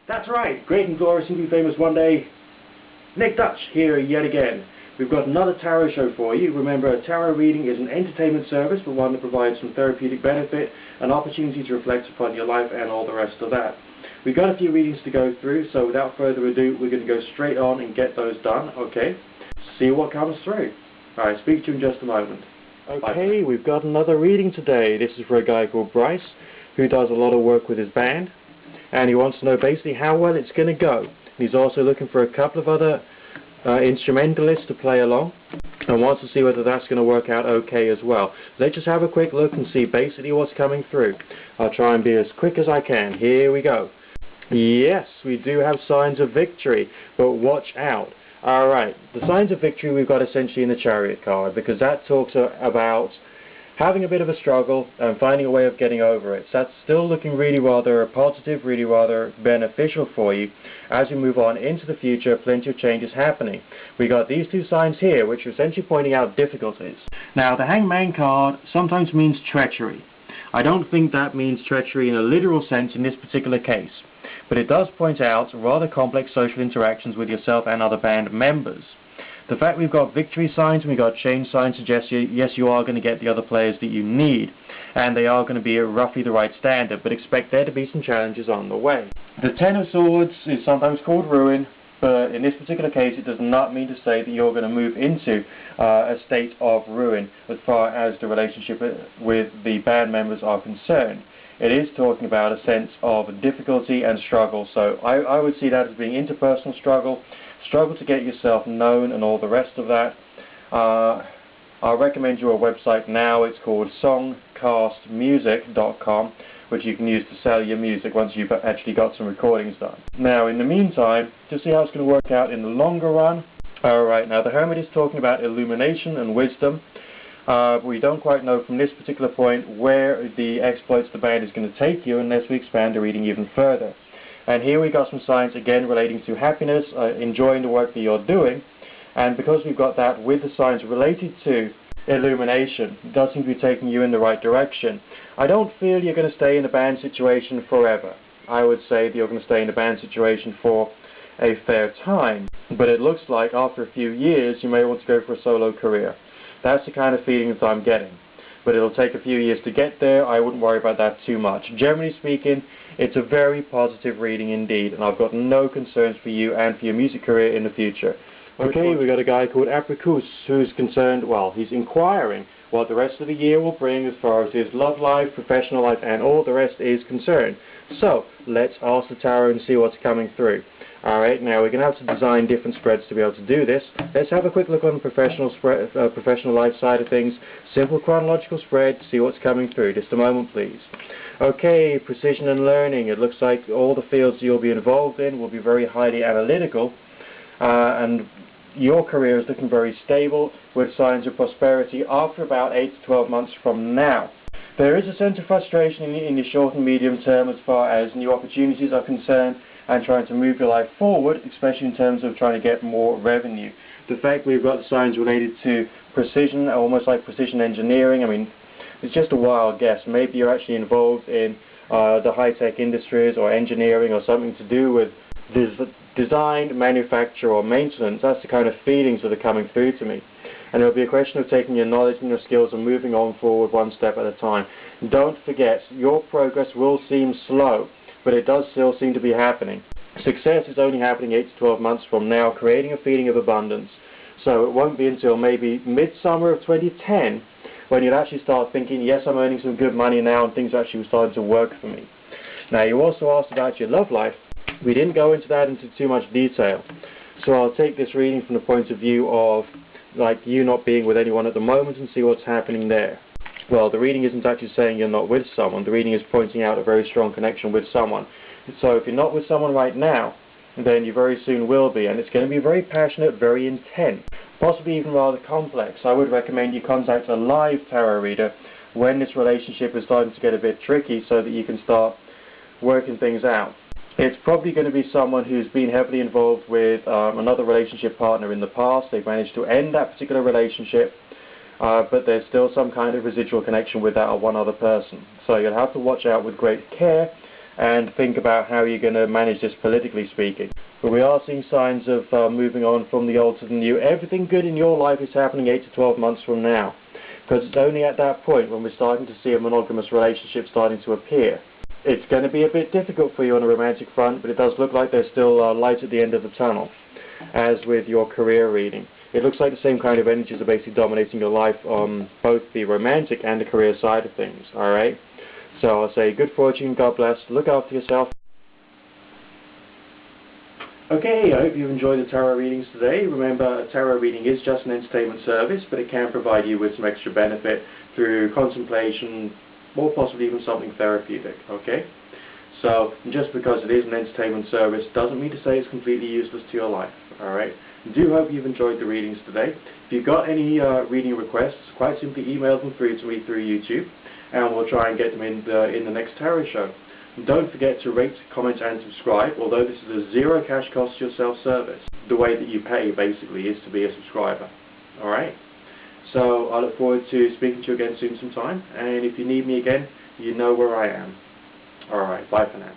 That's right, great and glorious and be famous one day. Nick Dutch here yet again. We've got another tarot show for you. Remember, a tarot reading is an entertainment service, but one that provides some therapeutic benefit and opportunity to reflect upon your life and all the rest of that. We've got a few readings to go through, so without further ado, we're going to go straight on and get those done, okay? See what comes through. Alright, speak to you in just a moment. Okay, we've got another reading today. This is for a guy called Bryce, who does a lot of work with his band, and he wants to know basically how well it's going to go. He's also looking for a couple of other instrumentalists to play along, and wants to see whether that's going to work out okay as well. Let's just have a quick look and see basically what's coming through. I'll try and be as quick as I can. Here we go. Yes, we do have signs of victory, but watch out. Alright, the signs of victory we've got essentially in the Chariot card, because that talks about having a bit of a struggle and finding a way of getting over it. So that's still looking really rather positive, really rather beneficial for you. As we move on into the future, plenty of changes happening. We got these two signs here, which are essentially pointing out difficulties. Now, the Hangman card sometimes means treachery. I don't think that means treachery in a literal sense in this particular case, but it does point out rather complex social interactions with yourself and other band members. The fact we've got victory signs and we've got change signs suggests yes, you are going to get the other players that you need, and they are going to be at roughly the right standard, but expect there to be some challenges on the way. The Ten of Swords is sometimes called ruin, but in this particular case it does not mean to say that you're going to move into a state of ruin as far as the relationship with the band members are concerned. It is talking about a sense of difficulty and struggle, so I would see that as being interpersonal struggle to get yourself known and all the rest of that. I'll recommend you a website now. It's called songcastmusic.com, which you can use to sell your music once you've actually got some recordings done. Now, in the meantime, to see how it's going to work out in the longer run. Alright, now the Hermit is talking about illumination and wisdom. We don't quite know from this particular point where the exploits the band is going to take you unless we expand the reading even further. And here we got some signs again relating to happiness, enjoying the work that you're doing, and because we've got that with the signs related to illumination, it does seem to be taking you in the right direction. I don't feel you're going to stay in a band situation forever. I would say that you're going to stay in a band situation for a fair time, but it looks like after a few years you may want to go for a solo career. That's the kind of feeling that I'm getting. But it'll take a few years to get there. I wouldn't worry about that too much. Generally speaking, it's a very positive reading indeed, and I've got no concerns for you and for your music career in the future. Okay, we got a guy called Apricus who's concerned, well, he's inquiring what the rest of the year will bring as far as his love life, professional life, and all the rest is concerned. So, let's ask the tarot and see what's coming through. Alright, now we're going to have to design different spreads to be able to do this. Let's have a quick look on the professional life side of things. Simple chronological spread, see what's coming through. Just a moment, please. Okay, precision and learning. It looks like all the fields you'll be involved in will be very highly analytical, and your career is looking very stable with signs of prosperity after about 8 to 12 months from now. There is a sense of frustration in the short and medium term as far as new opportunities are concerned, and trying to move your life forward, especially in terms of trying to get more revenue. The fact we've got signs related to precision, almost like precision engineering, I mean, it's just a wild guess. Maybe you're actually involved in the high-tech industries or engineering or something to do with design, manufacture or maintenance. That's the kind of feelings that are coming through to me. And it'll be a question of taking your knowledge and your skills and moving on forward one step at a time. Don't forget, your progress will seem slow, but it does still seem to be happening. Success is only happening 8 to 12 months from now, creating a feeling of abundance. So it won't be until maybe midsummer of 2010 when you'll actually start thinking, yes, I'm earning some good money now and things are actually starting to work for me. Now, you also asked about your love life. We didn't go into that into too much detail. So I'll take this reading from the point of view of like you not being with anyone at the moment and see what's happening there. Well, the reading isn't actually saying you're not with someone. The reading is pointing out a very strong connection with someone. So if you're not with someone right now, then you very soon will be, and it's going to be very passionate, very intense, possibly even rather complex. I would recommend you contact a live tarot reader when this relationship is starting to get a bit tricky so that you can start working things out. It's probably going to be someone who's been heavily involved with another relationship partner in the past. They've managed to end that particular relationship, but there's still some kind of residual connection with that one other person. So you'll have to watch out with great care and think about how you're going to manage this politically speaking. But we are seeing signs of moving on from the old to the new. Everything good in your life is happening 8 to 12 months from now, because it's only at that point when we're starting to see a monogamous relationship starting to appear. It's going to be a bit difficult for you on a romantic front, but it does look like there's still light at the end of the tunnel, as with your career reading. It looks like the same kind of energies are basically dominating your life on both the romantic and the career side of things, alright? So I'll say good fortune, God bless, look after yourself. Okay, I hope you've enjoyed the tarot readings today. Remember, a tarot reading is just an entertainment service, but it can provide you with some extra benefit through contemplation, or possibly even something therapeutic, okay? So, just because it is an entertainment service doesn't mean to say it's completely useless to your life, alright? I do hope you've enjoyed the readings today. If you've got any reading requests, quite simply email them through to me through YouTube, and we'll try and get them in the next tarot show. And don't forget to rate, comment and subscribe, although this is a zero cash cost to your self-service. The way that you pay, basically, is to be a subscriber, alright? So, I look forward to speaking to you again soon sometime, and if you need me again, you know where I am. Alright, bye for now.